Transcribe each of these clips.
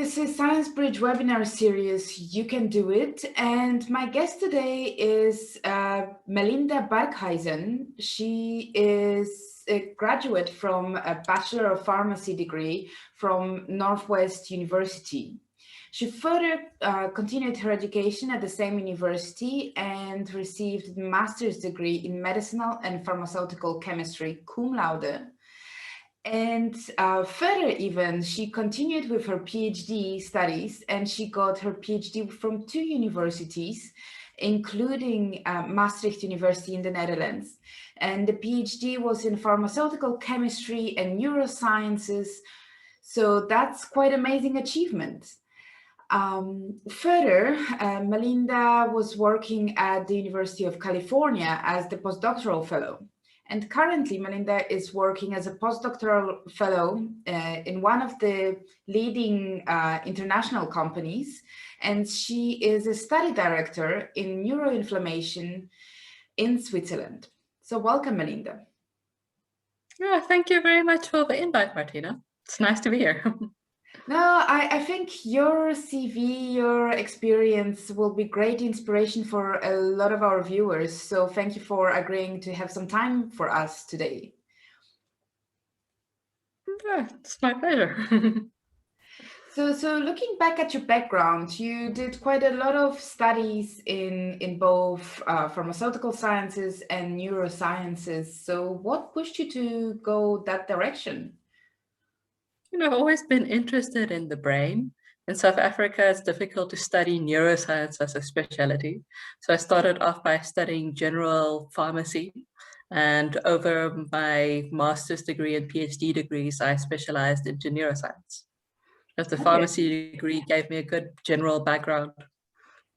this is Science Bridge webinar series, You Can Do It. And my guest today is Melinda Barkhuizen. She is a graduate from a Bachelor of Pharmacy degree from Northwest University. She further continued her education at the same university and received a master's degree in medicinal and pharmaceutical chemistry, cum laude. And further even, she continued with her PhD studies, and she got her PhD from 2 universities, including Maastricht University in the Netherlands. And the PhD was in pharmaceutical chemistry and neurosciences. So that's quite an amazing achievement. Further, Melinda was working at the University of California as the postdoctoral fellow. And currently, Melinda is working as a postdoctoral fellow in one of the leading international companies, and she is a study director in neuroinflammation in Switzerland. So welcome, Melinda. Yeah, thank you very much for the invite, Martina. It's nice to be here. No, I think your CV, your experience will be great inspiration for a lot of our viewers. So thank you for agreeing to have some time for us today. Yeah, it's my pleasure. So looking back at your background, you did quite a lot of studies in both pharmaceutical sciences and neurosciences. So what pushed you to go that direction? I've always been interested in the brain. In South Africa, it's difficult to study neuroscience as a specialty. So I started off by studying general pharmacy. And over my master's degree and PhD degrees, I specialized into neuroscience. Because the pharmacy degree gave me a good general background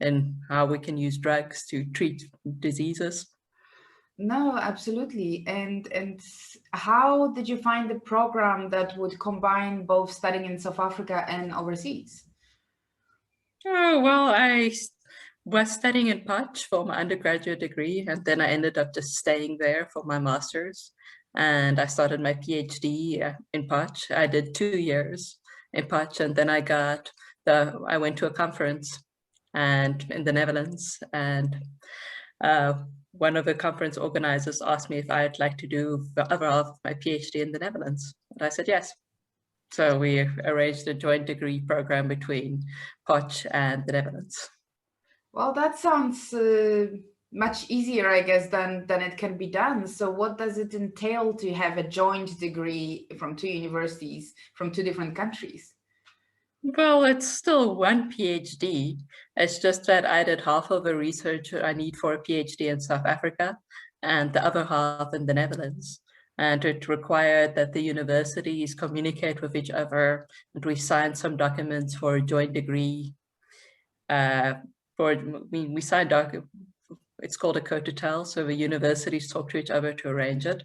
in how we can use drugs to treat diseases. No, absolutely. And how did you find the program that would combine both studying in South Africa and overseas? Oh, well, I was studying in Potch for my undergraduate degree, and then I ended up just staying there for my master's. And I started my PhD in Potch. I did 2 years in Potch, and then I went to a conference and in the Netherlands, and one of the conference organizers asked me if I'd like to do the other half of my PhD in the Netherlands. And I said yes. So we arranged a joint degree program between Potch and the Netherlands. Well, that sounds much easier, I guess, than it can be done. So what does it entail to have a joint degree from 2 universities from 2 different countries? Well, it's still one PhD. It's just that I did half of the research I need for a PhD in South Africa and the other half in the Netherlands. And it required that the universities communicate with each other, and we signed some documents for a joint degree. We signed it's called a co-to-tell, so the universities talk to each other to arrange it.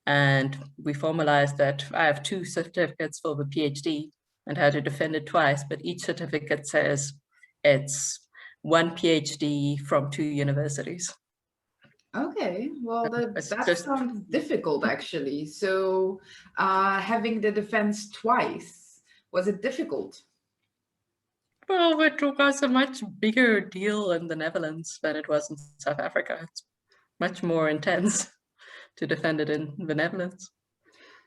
And we formalized that I have 2 certificates for the PhD and had to defend it twice, but each certificate says it's 1 PhD from 2 universities. Okay, well, that sounds difficult, actually. So having the defense twice, was it difficult? Well, it was a much bigger deal in the Netherlands than it was in South Africa. It's much more intense to defend it in the Netherlands.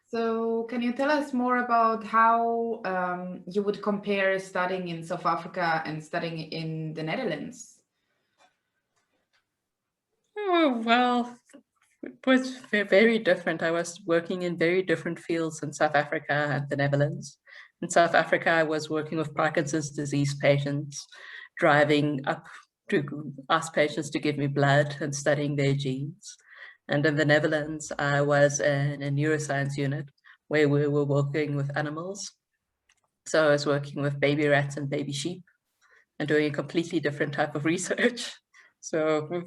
So can you tell us more about how you would compare studying in South Africa and studying in the Netherlands? Oh, well, it was very different. I was working in very different fields in South Africa and the Netherlands. In South Africa, I was working with Parkinson's disease patients, driving up to ask patients to give me blood and studying their genes. And in the Netherlands, I was in a neuroscience unit where we were working with animals. So I was working with baby rats and baby sheep and doing a completely different type of research. So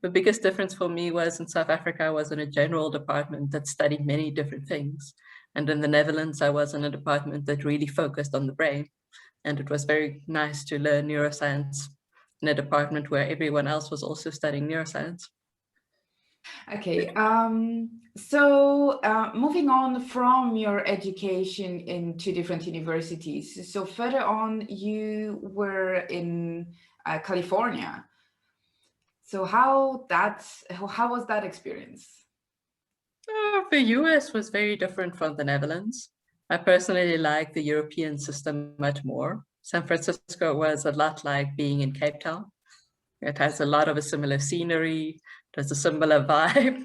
the biggest difference for me was in South Africa, I was in a general department that studied many different things. And in the Netherlands, I was in a department that really focused on the brain. And it was very nice to learn neuroscience in a department where everyone else was also studying neuroscience. Okay, so moving on from your education in two different universities, so further on you were in California. So how was that experience? The US was very different from the Netherlands. I personally like the European system much more. San Francisco was a lot like being in Cape Town. It has a lot of a similar scenery, it has a similar vibe.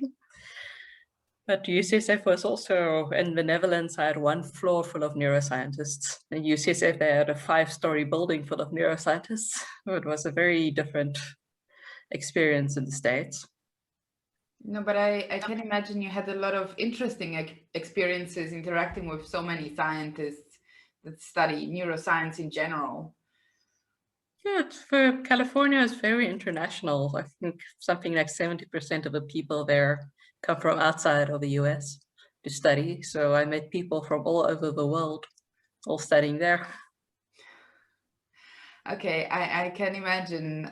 But UCSF was also in the Netherlands. I had one floor full of neuroscientists. In UCSF, they had a 5-story building full of neuroscientists. It was a very different experience in the States. No, but I can imagine you had a lot of interesting experiences interacting with so many scientists that study neuroscience in general. Yeah, for California, it's very international. I think something like 70% of the people there come from outside of the US to study. So I met people from all over the world, all studying there. Okay, I can imagine.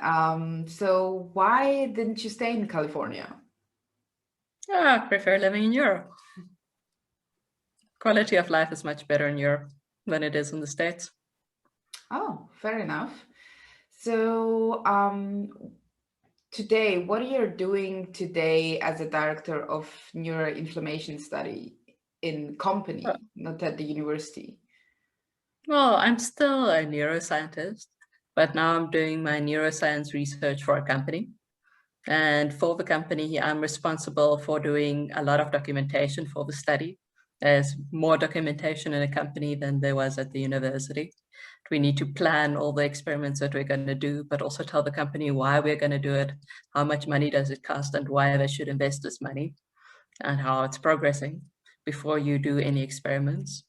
So why didn't you stay in California? I prefer living in Europe. Quality of life is much better in Europe than it is in the States. Oh, fair enough. So today, what are you doing today as a director of neuroinflammation study in company, not at the university? Well, I'm still a neuroscientist, but now I'm doing my neuroscience research for a company. And for the company, I'm responsible for doing a lot of documentation for the study. There's more documentation in a company than there was at the university. We need to plan all the experiments that we're going to do, but also tell the company why we're going to do it, how much money does it cost, and why they should invest this money, and how it's progressing before you do any experiments.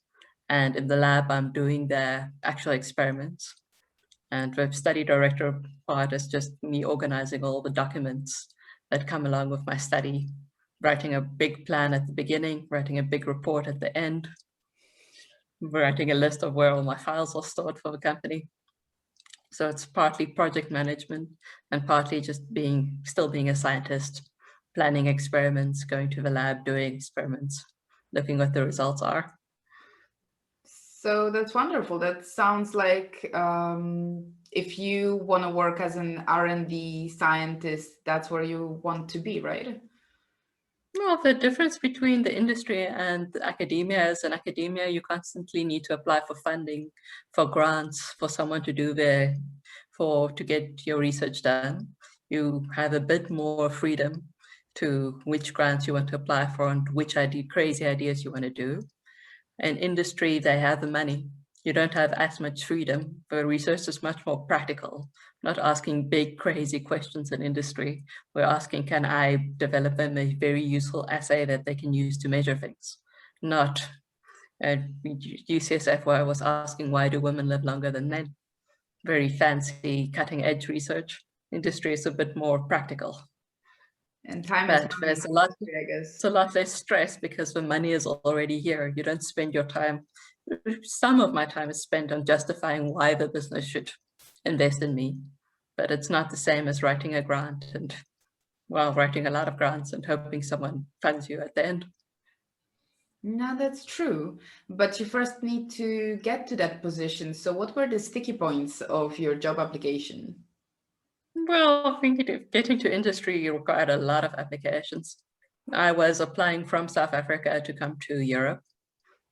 And in the lab, I'm doing the actual experiments. And the study director part is just me organizing all the documents that come along with my study, writing a big plan at the beginning, writing a big report at the end, writing a list of where all my files are stored for the company. So it's partly project management and partly just still being a scientist, planning experiments, going to the lab, doing experiments, looking what the results are. So that's wonderful. That sounds like if you want to work as an R&D scientist, that's where you want to be, right? Well, the difference between the industry and academia is in academia, you constantly need to apply for funding, for grants, for someone to to get your research done. You have a bit more freedom to which grants you want to apply for and which crazy ideas you want to do. In industry, they have the money. You don't have as much freedom, but research is much more practical, not asking big, crazy questions in industry. We're asking, can I develop them a very useful assay that they can use to measure things? Not at UCSF, where I was asking, why do women live longer than men? Very fancy, cutting edge research. Industry is a bit more practical. And time is But money in industry, I it's guess. a lot less stress because the money is already here. You don't spend your time. Some of my time is spent on justifying why the business should invest in me, but it's not the same as writing a grant and writing a lot of grants and hoping someone funds you at the end. No, that's true. But you first need to get to that position. So what were the sticky points of your job application? Well, I think getting to industry required a lot of applications. I was applying from South Africa to come to Europe.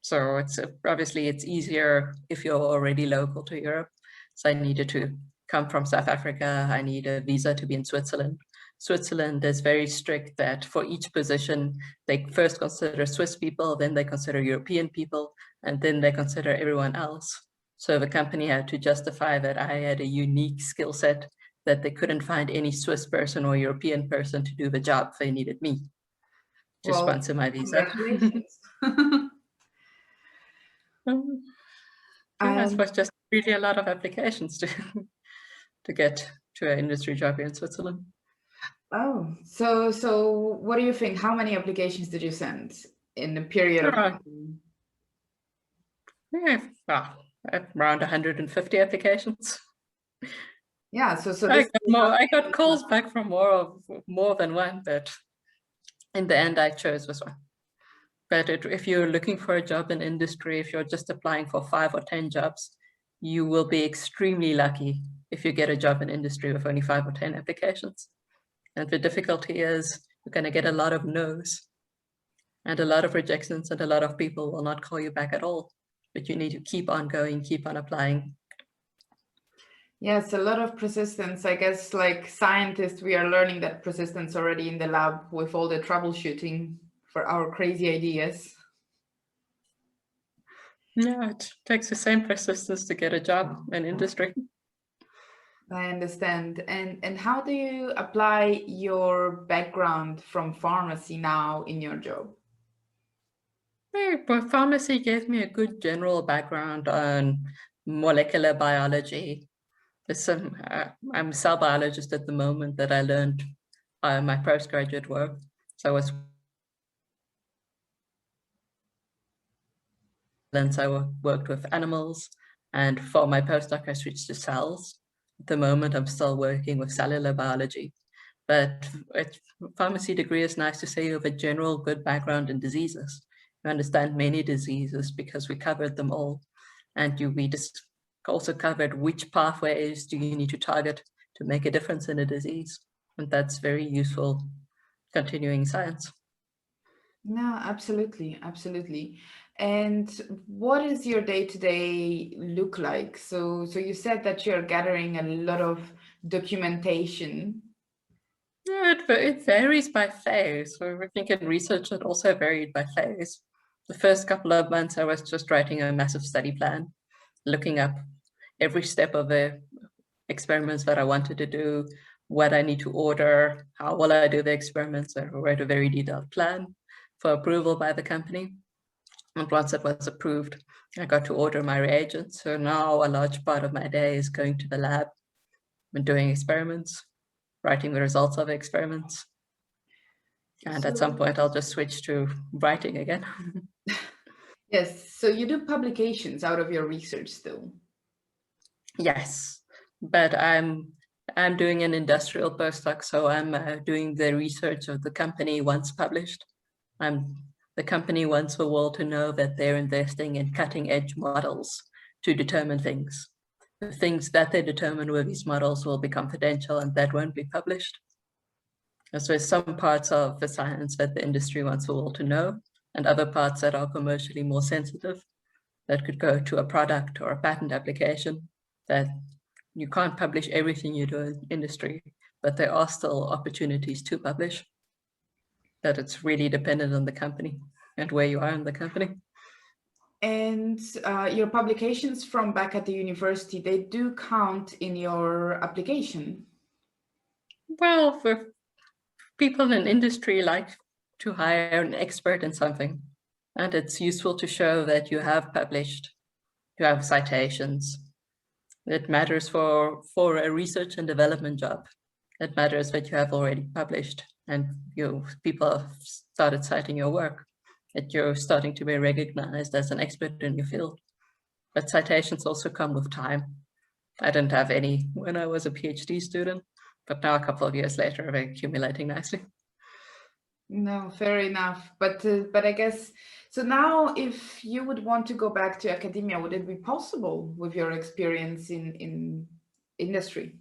So it's obviously it's easier if you're already local to Europe. So I needed to come from South Africa. I need a visa to be in Switzerland. Switzerland is very strict that for each position, they first consider Swiss people, then they consider European people, and then they consider everyone else. So the company had to justify that I had a unique skill set, that they couldn't find any Swiss person or European person to do the job. They needed me to Well, sponsor my visa. congratulations. Yeah, it Um, was just really a lot of applications to to get to an industry job here in Switzerland. oh, so what do you think? How many applications did you send in a period of Uh, time? yeah, around 150 applications. Yeah, so this is how I got you calls back from more than one, but in the end, I chose this one. But if you're looking for a job in industry, if you're just applying for 5 or 10 jobs, you will be extremely lucky if you get a job in industry with only 5 or 10 applications. And the difficulty is you're going to get a lot of no's and a lot of rejections, and a lot of people will not call you back at all. But you need to keep on going, keep on applying. Yes, a lot of persistence. I guess like scientists, we are learning that persistence already in the lab with all the troubleshooting for our crazy ideas. Yeah, it takes the same persistence to get a job in industry. I understand. And how do you apply your background from pharmacy now in your job? But pharmacy gave me a good general background on molecular biology. There's some, I'm a cell biologist at the moment that I learned my postgraduate work. So I worked with animals, and for my postdoc I switched to cells. At the moment I'm still working with cellular biology, but a pharmacy degree is nice to say you have a general good background in diseases. You understand many diseases because we covered them all, and we just also covered which pathways do you need to target to make a difference in a disease, and that's very useful continuing science. No, absolutely, absolutely. And what is your day-to-day look like? So you said that you're gathering a lot of documentation. Yeah, it varies by phase. So I think in research it also varied by phase. The first couple of months I was just writing a massive study plan, looking up every step of the experiments that I wanted to do, what I need to order, how will I do the experiments. I wrote a very detailed plan for approval by the company. And once it was approved, I got to order my reagents. So now a large part of my day is going to the lab and doing experiments, writing the results of experiments. And at some point I'll just switch to writing again. Yes, so you do publications out of your research still. Yes, but I'm doing an industrial postdoc, so I'm doing the research of the company once published. The company wants the world to know that they're investing in cutting edge models to determine things. The things that they determine with these models will be confidential and that won't be published. So there's some parts of the science that the industry wants the world to know, and other parts that are commercially more sensitive that could go to a product or a patent application, that you can't publish everything you do in industry, but there are still opportunities to publish. That it's really dependent on the company and where you are in the company. And your publications from back at the university, they do count in your application? Well, for people in industry like to hire an expert in something, and it's useful to show that you have published, you have citations. It matters for a research and development job. It matters that you have already published and people have started citing your work, that you're starting to be recognized as an expert in your field. But citations also come with time. I didn't have any when I was a PhD student, but now a couple of years later, they're accumulating nicely. No, fair enough. But I guess, so now if you would want to go back to academia, would it be possible with your experience in industry?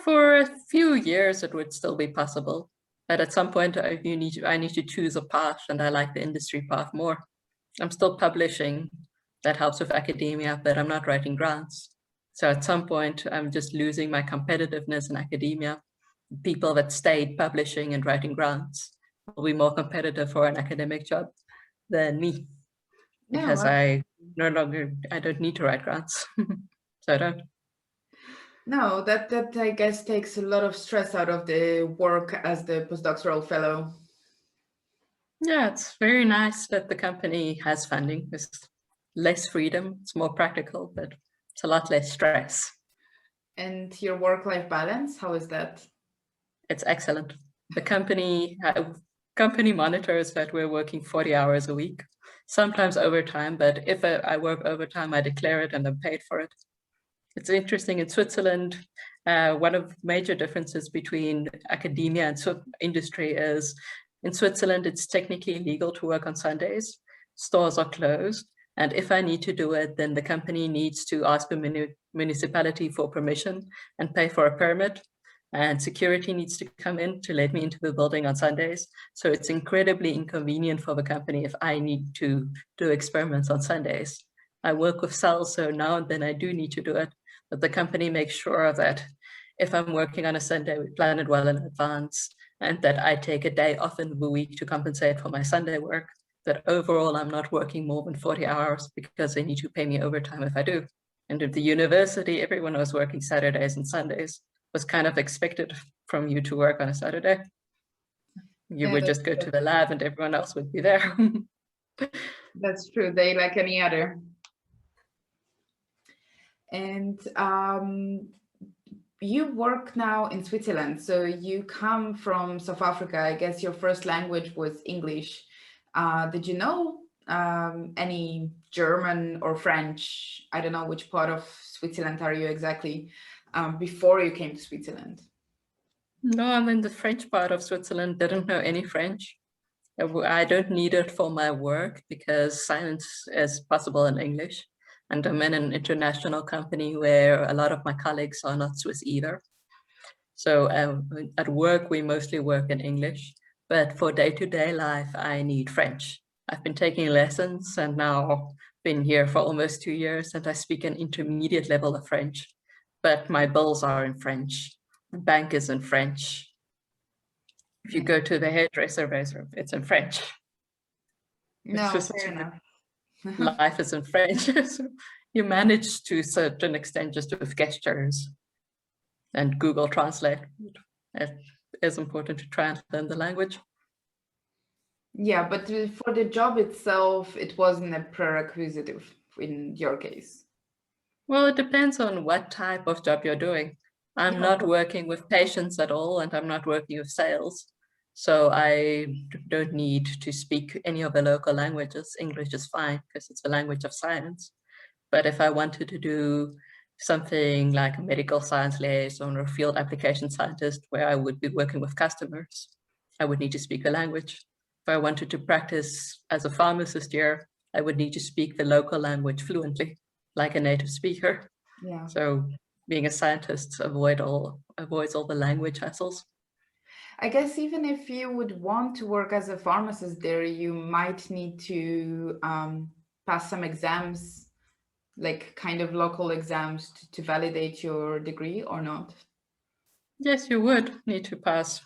For a few years, it would still be possible. But at some point, I need to choose a path, and I like the industry path more. I'm still publishing. That helps with academia, but I'm not writing grants. So at some point, I'm just losing my competitiveness in academia. People that stayed publishing and writing grants will be more competitive for an academic job than me, because I don't need to write grants. So I don't. No, that I guess takes a lot of stress out of the work as the postdoctoral fellow. Yeah, it's very nice that the company has funding. There's less freedom, it's more practical, but it's a lot less stress. And your work-life balance, how is that? It's excellent. The company monitors that we're working 40 hours a week, sometimes overtime, but if I work overtime, I declare it and I'm paid for it. It's interesting, in Switzerland, one of the major differences between academia and industry is In Switzerland, it's technically illegal to work on Sundays. Stores are closed. And if I need to do it, then the company needs to ask the municipality for permission and pay for a permit. And security needs to come in to let me into the building on Sundays. So it's incredibly inconvenient for the company if I need to do experiments on Sundays. I work with cells, so now and then I do need to do it, but the company makes sure that if I'm working on a Sunday, we plan it well in advance, and that I take a day off in the week to compensate for my Sunday work, that overall I'm not working more than 40 hours because they need to pay me overtime if I do. And at the university, everyone was working Saturdays and Sundays. It was kind of expected from you to work on a Saturday. You would just go to the lab and everyone else would be there. That's true, day like any other. And you work now in Switzerland, so you come from South Africa. I guess your first language was English. Did you know any German or French? I don't know which part of Switzerland are you exactly, before you came to Switzerland? No, I'm in the French part of Switzerland, didn't know any French. I don't need it for my work because science is possible in English. And I'm in an international company where a lot of my colleagues are not Swiss either. So at work, we mostly work in English, but for day-to-day life, I need French. I've been taking lessons and now been here for almost 2 years, and I speak an intermediate level of French, but my bills are in French. The bank is in French. If you go to the hairdresser, it's in French. No, it's just fair enough. Life is in French. So you manage to a certain extent just with gestures and Google Translate. It is important to try and learn the language. Yeah, but for the job itself, it wasn't a prerequisite in your case. Well, it depends on what type of job you're doing. I'm not working with patients at all, and I'm not working with sales. So I don't need to speak any of the local languages. English is fine because it's the language of science. But if I wanted to do something like a medical science liaison or a field application scientist where I would be working with customers, I would need to speak the language. If I wanted to practice as a pharmacist here, I would need to speak the local language fluently, like a native speaker. Yeah. So being a scientist avoids all the language hassles. I guess even if you would want to work as a pharmacist there, you might need to pass some exams, like kind of local exams to validate your degree or not? Yes, you would need to pass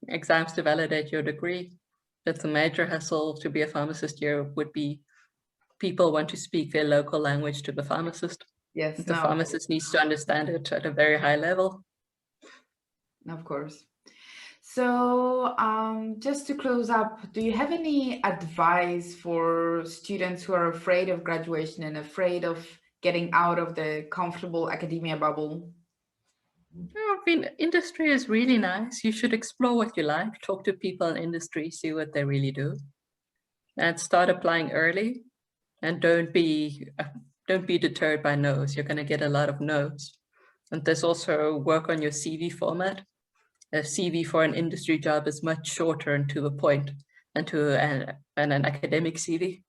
exams to validate your degree. But the major hassle to be a pharmacist here would be people want to speak their local language to the pharmacist. Yes. The pharmacist needs to understand it at a very high level. Of course. So just to close up, do you have any advice for students who are afraid of graduation and afraid of getting out of the comfortable academia bubble? I mean, industry is really nice. You should explore what you like, talk to people in industry, see what they really do, and start applying early. And don't be deterred by no's. You're going to get a lot of no's. And there's also work on your CV format. A CV for an industry job is much shorter and to the point than an academic CV.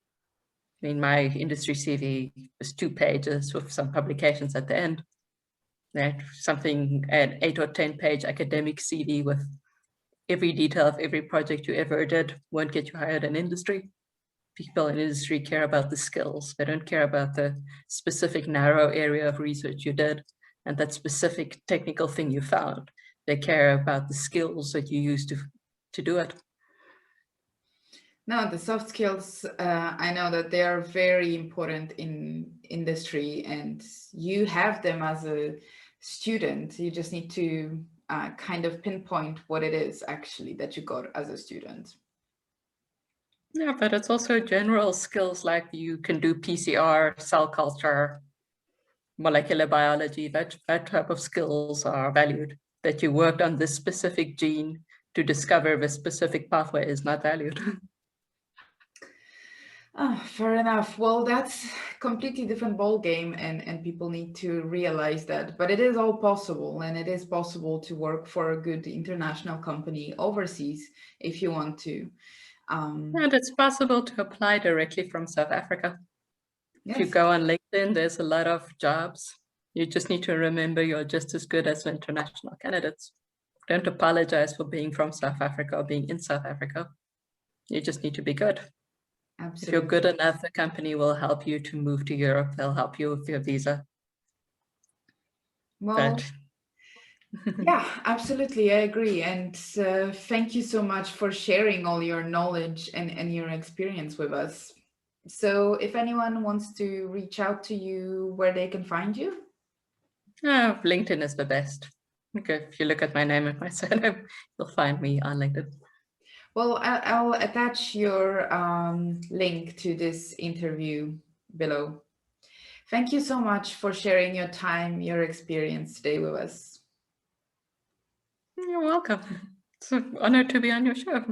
I mean, my industry CV was 2 pages with some publications at the end. Something an 8 or 10 page academic CV with every detail of every project you ever did won't get you hired in industry. People in industry care about the skills. They don't care about the specific narrow area of research you did and that specific technical thing you found. They care about the skills that you use to do it. No, the soft skills, I know that they are very important in industry and you have them as a student. You just need to kind of pinpoint what it is actually that you got as a student. Yeah, but it's also general skills like you can do PCR, cell culture, molecular biology, that type of skills are valued. That you worked on this specific gene to discover the specific pathway is not valued. Oh, fair enough. Well, that's completely different ball game, and people need to realize that. But it is all possible, and it is possible to work for a good international company overseas if you want to. And it's possible to apply directly from South Africa. If you Yes, go on LinkedIn, there's a lot of jobs. You just need to remember you're just as good as international candidates. Don't apologize for being from South Africa or being in South Africa. You just need to be good. If you're good absolutely. enough, the company will help you to move to Europe. They'll help you with your visa. Well, But yeah, absolutely. I agree. And thank you so much for sharing all your knowledge and your experience with us. So, if anyone wants to reach out to you, where they can find you? LinkedIn is the best. Okay, if you look at my name and my surname, you'll find me on LinkedIn. Well, I'll attach your link to this interview below. Thank you so much for sharing your time, your experience today with us. You're welcome. It's an honor to be on your show.